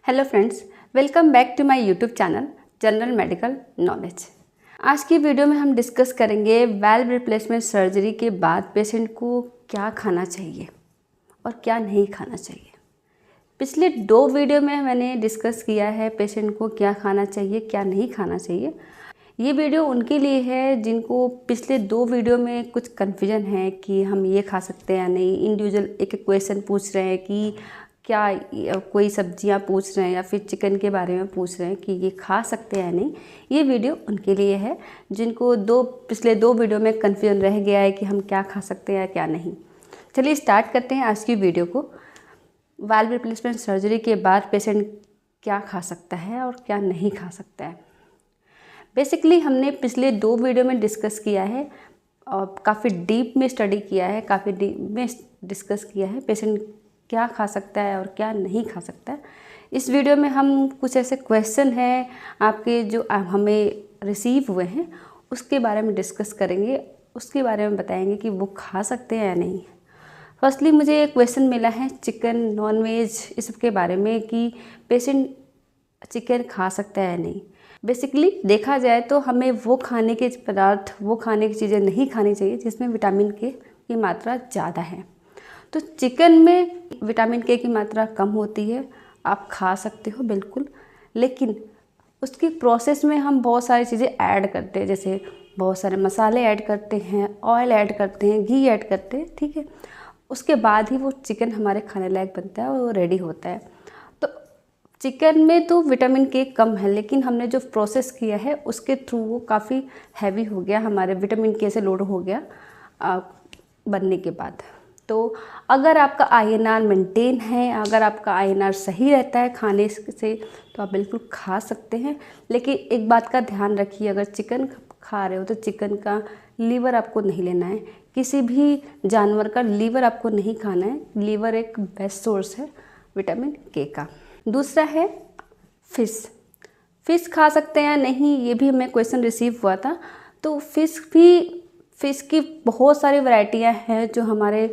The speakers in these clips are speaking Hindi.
Hello friends, welcome back to my YouTube channel general medical knowledge. आज की वीडियो में हम डिस्कस करेंगे वाल्व रिप्लेसमेंट सर्जरी के बाद पेशेंट को क्या खाना चाहिए और क्या नहीं खाना चाहिए। पिछले 2 वीडियो में मैंने डिस्कस किया है पेशेंट को क्या खाना चाहिए क्या नहीं खाना चाहिए। ये वीडियो उनके लिए है जिनको पिछले 2 वीडियो में कुछ कन्फ्यूजन है कि हम ये खा सकते हैं या नहीं। इंडिविजुअल एक क्वेश्चन पूछ रहे हैं कि क्या कोई सब्जियां पूछ रहे हैं या फिर चिकन के बारे में पूछ रहे हैं कि ये खा सकते हैं या नहीं। ये वीडियो उनके लिए है जिनको पिछले 2 वीडियो में कन्फ्यूजन रह गया है कि हम क्या खा सकते हैं या क्या नहीं। चलिए स्टार्ट करते हैं आज की वीडियो को। वाल्व रिप्लेसमेंट सर्जरी के बाद पेशेंट क्या खा सकता है और क्या नहीं खा सकता है। बेसिकली हमने पिछले 2 वीडियो में डिस्कस किया है और काफ़ी डीप में स्टडी किया है, काफ़ी डीप में डिस्कस किया है पेशेंट क्या खा सकता है और क्या नहीं खा सकता है। इस वीडियो में हम कुछ ऐसे क्वेश्चन हैं आपके जो हमें रिसीव हुए हैं उसके बारे में डिस्कस करेंगे, उसके बारे में बताएंगे कि वो खा सकते हैं या नहीं। फर्स्टली मुझे एक क्वेश्चन मिला है चिकन नॉन वेज इस सब के बारे में कि पेशेंट चिकन खा सकता है या नहीं। बेसिकली देखा जाए तो हमें वो खाने के पदार्थ, वो खाने की चीज़ें नहीं खानी चाहिए जिसमें विटामिन के की मात्रा ज़्यादा है। तो चिकन में विटामिन के की मात्रा कम होती है, आप खा सकते हो बिल्कुल, लेकिन उसकी प्रोसेस में हम बहुत सारी चीज़ें ऐड करते हैं, जैसे बहुत सारे मसाले ऐड करते हैं, ऑयल ऐड करते हैं, घी ऐड करते हैं, ठीक है। उसके बाद ही वो चिकन हमारे खाने लायक बनता है और वो रेडी होता है। तो चिकन में तो विटामिन के कम है, लेकिन हमने जो प्रोसेस किया है उसके थ्रू वो काफ़ी हैवी हो गया, हमारे विटामिन के से लोड हो गया बनने के बाद। तो अगर आपका INR मेंटेन है, अगर आपका INR सही रहता है खाने से, तो आप बिल्कुल खा सकते हैं। लेकिन एक बात का ध्यान रखिए, अगर चिकन खा रहे हो तो चिकन का लीवर आपको नहीं लेना है, किसी भी जानवर का लीवर आपको नहीं खाना है। लीवर एक बेस्ट सोर्स है विटामिन के का। दूसरा है फ़िश खा सकते हैं या नहीं, ये भी हमें क्वेश्चन रिसीव हुआ था। तो फ़िश की बहुत सारी वैरायटियाँ हैं जो हमारे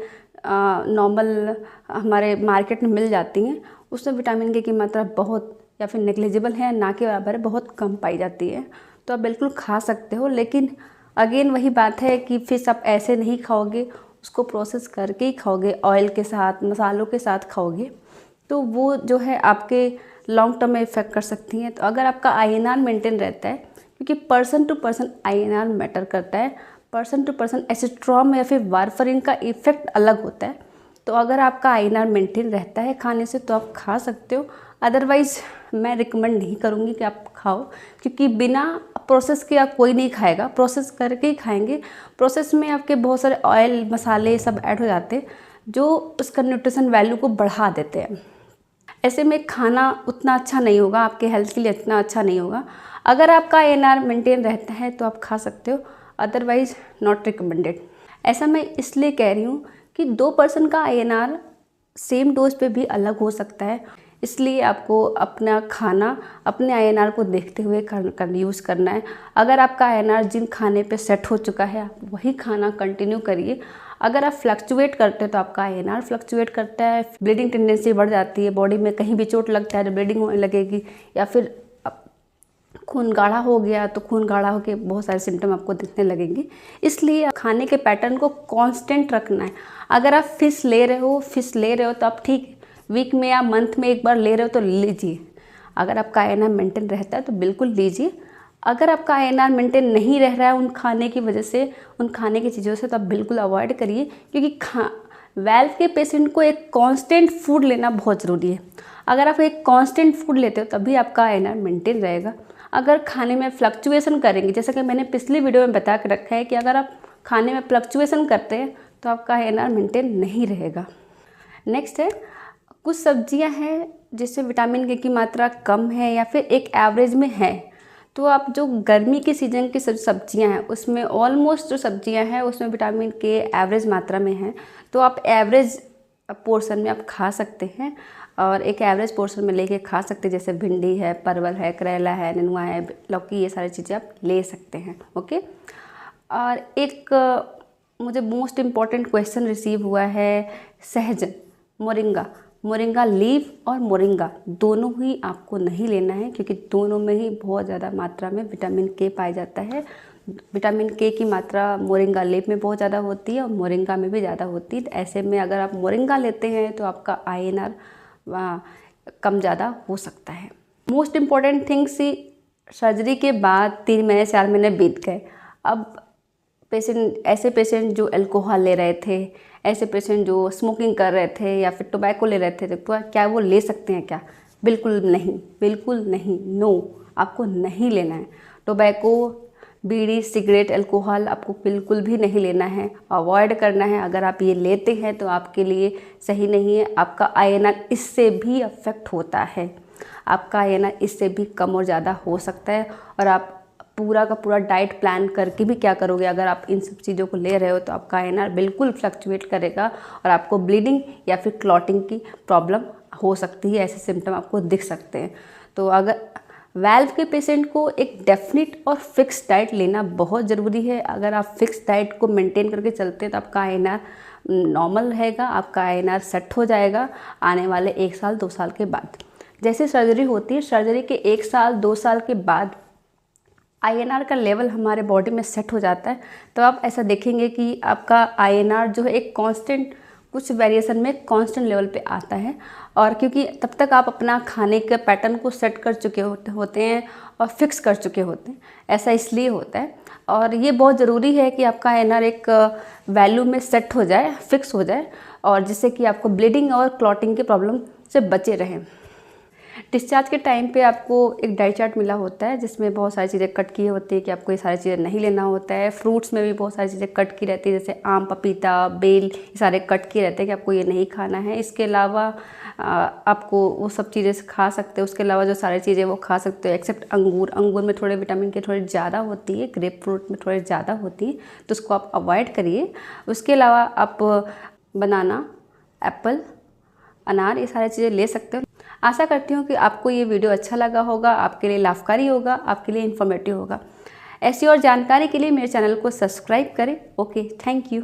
नॉर्मल हमारे मार्केट में मिल जाती हैं। उसमें विटामिन के की मात्रा बहुत या फिर नेग्लिजिबल है, ना के बराबर है, बहुत कम पाई जाती है। तो आप बिल्कुल खा सकते हो, लेकिन अगेन वही बात है कि फ़िश आप ऐसे नहीं खाओगे, उसको प्रोसेस करके ही खाओगे, ऑयल के साथ मसालों के साथ खाओगे, तो वो जो है आपके लॉन्ग टर्म में इफ़ेक्ट कर सकती हैं। तो अगर आपका INR मेंटेन रहता है, क्योंकि person to person INR matter करता है, पर्सन टू पर्सन एसिट्रॉम या फिर वारफरिन का इफ़ेक्ट अलग होता है। तो अगर आपका INR मेंटेन रहता है खाने से तो आप खा सकते हो, अदरवाइज़ मैं रिकमेंड नहीं करूँगी कि आप खाओ, क्योंकि बिना प्रोसेस के आप कोई नहीं खाएगा, प्रोसेस करके ही खाएंगे। प्रोसेस में आपके बहुत सारे ऑयल मसाले सब ऐड हो जाते हैं जो उसका न्यूट्रिशन वैल्यू को बढ़ा देते हैं। ऐसे में खाना उतना अच्छा नहीं होगा, आपके हेल्थ के लिए इतना अच्छा नहीं होगा। अगर आपका INR मेंटेन रहता है तो आप खा सकते हो, अदरवाइज़ नॉट रिकमेंडेड। ऐसा मैं इसलिए कह रही हूँ कि 2 पर्सन का INR सेम डोज पे भी अलग हो सकता है, इसलिए आपको अपना खाना अपने INR को देखते हुए यूज़ करना है। अगर आपका INR जिन खाने पे सेट हो चुका है आप वही खाना कंटिन्यू करिए। अगर आप फ्लक्चुएट करते हो तो आपका INR फ्लक्चुएट करता है, ब्लीडिंग टेंडेंसी बढ़ जाती है, बॉडी में कहीं भी चोट लगता है तो ब्लीडिंग होने लगेगी, या फिर खून गाढ़ा हो गया तो खून गाढ़ा होकर बहुत सारे सिम्टम आपको दिखने लगेंगे। इसलिए खाने के पैटर्न को कांस्टेंट रखना है। अगर आप फ़िश ले रहे हो तो आप ठीक वीक में या मंथ में एक बार ले रहे हो तो लीजिए। अगर आपका INR मेंटेन रहता है तो बिल्कुल लीजिए। अगर आपका INR मेंटेन नहीं रह रहा है उन खाने की वजह से, उन खाने की चीज़ों से, तो आप बिल्कुल अवॉइड करिए, क्योंकि वाल्व के पेशेंट को एक कांस्टेंट फूड लेना बहुत ज़रूरी है। अगर आप एक कांस्टेंट फूड लेते हो तभी आपका INR मेंटेन रहेगा। अगर खाने में फ्लक्चुएसन करेंगे, जैसा कि मैंने पिछले वीडियो में बता के रखा है कि अगर आप खाने में फ्लक्चुएसन करते हैं तो आपका INR मेंटेन नहीं रहेगा। नेक्स्ट है, कुछ सब्जियां हैं जिससे विटामिन के की मात्रा कम है या फिर एक एवरेज में है। तो आप जो गर्मी के सीज़न की सब्जियां हैं उसमें ऑलमोस्ट जो सब्जियां हैं उसमें विटामिन के एवरेज मात्रा में है, तो आप एवरेज पोर्शन में आप खा सकते हैं और एक एवरेज पोर्शन में लेके खा सकते हैं। जैसे भिंडी है, परवल है, करेला है, नेनुआ है, लौकी, ये सारी चीज़ें आप ले सकते हैं। ओके। और एक मुझे मोस्ट इम्पॉर्टेंट क्वेश्चन रिसीव हुआ है, सहजन, मोरिंगा। मोरिंगा लीफ और मोरिंगा दोनों ही आपको नहीं लेना है, क्योंकि दोनों में ही बहुत ज़्यादा मात्रा में विटामिन के पाया जाता है। विटामिन के की मात्रा मोरिंगा लीफ में बहुत ज़्यादा होती है और मोरिंगा में भी ज़्यादा होती है। तो ऐसे में अगर आप मोरिंगा लेते हैं तो आपका INR कम ज़्यादा हो सकता है। मोस्ट इम्पॉर्टेंट थिंग्स, सर्जरी के बाद 3 महीने 4 महीने बीत गए, अब ऐसे पेशेंट जो अल्कोहल ले रहे थे, ऐसे पेशेंट जो स्मोकिंग कर रहे थे या फिर टोबैको ले रहे थे, तो क्या वो ले सकते हैं क्या? बिल्कुल नहीं, बिल्कुल नहीं, नो, आपको नहीं लेना है। टोबैको, बीड़ी, सिगरेट, अल्कोहल आपको बिल्कुल भी नहीं लेना है, अवॉइड करना है। अगर आप ये लेते हैं तो आपके लिए सही नहीं है। आपका INR इससे भी अफेक्ट होता है, आपका INR इससे भी कम और ज़्यादा हो सकता है। और आप पूरा का पूरा डाइट प्लान करके भी क्या करोगे, अगर आप इन सब चीज़ों को ले रहे हो तो आपका INR बिल्कुल फ्लक्चुएट करेगा और आपको ब्लीडिंग या फिर क्लॉटिंग की प्रॉब्लम हो सकती है। ऐसे सिम्टम आपको दिख सकते हैं। तो अगर वाल्व के पेशेंट को एक डेफिनेट और फिक्स डाइट लेना बहुत ज़रूरी है। अगर आप फिक्स डाइट को मेंटेन करके चलते हैं तो आपका INR नॉर्मल रहेगा, आपका INR सेट हो जाएगा आने वाले 1 साल 2 साल के बाद। जैसे सर्जरी होती है, सर्जरी के 1 साल 2 साल के बाद INR का लेवल हमारे बॉडी में सेट हो जाता है। तो आप ऐसा देखेंगे कि आपका INR जो है एक कांस्टेंट, कुछ वेरिएशन में कांस्टेंट लेवल पे आता है। और क्योंकि तब तक आप अपना खाने के पैटर्न को सेट कर चुके होते हैं और फिक्स कर चुके होते हैं, ऐसा इसलिए होता है। और ये बहुत ज़रूरी है कि आपका INR एक वैल्यू में सेट हो जाए, फिक्स हो जाए, और जिससे कि आपको ब्लीडिंग और क्लॉटिंग के प्रॉब्लम से बचे रहें। डिस्चार्ज के टाइम पे आपको एक डाइट चार्ट मिला होता है जिसमें बहुत सारी चीज़ें कट की होती है कि आपको ये सारी चीज़ें नहीं लेना होता है। फ्रूट्स में भी बहुत सारी चीज़ें कट की रहती है, जैसे आम, पपीता, बेल, ये सारे कट के रहते हैं कि आपको ये नहीं खाना है। इसके अलावा आपको वो सब चीज़ें खा सकते हैं, उसके अलावा जो सारी चीज़ें वो खा सकते हो एक्सेप्ट अंगूर। अंगूर में थोड़े विटामिन के थोड़ी ज़्यादा होती है, ग्रेप फ्रूट में थोड़ी ज़्यादा होती है, तो उसको आप अवॉइड करिए। उसके अलावा आप बनाना, एप्पल, अनार, ये सारी चीज़ें ले सकते हो। आशा करती हूँ कि आपको ये वीडियो अच्छा लगा होगा, आपके लिए लाभकारी होगा, आपके लिए इन्फॉर्मेटिव होगा। ऐसी और जानकारी के लिए मेरे चैनल को सब्सक्राइब करें। Okay, thank you.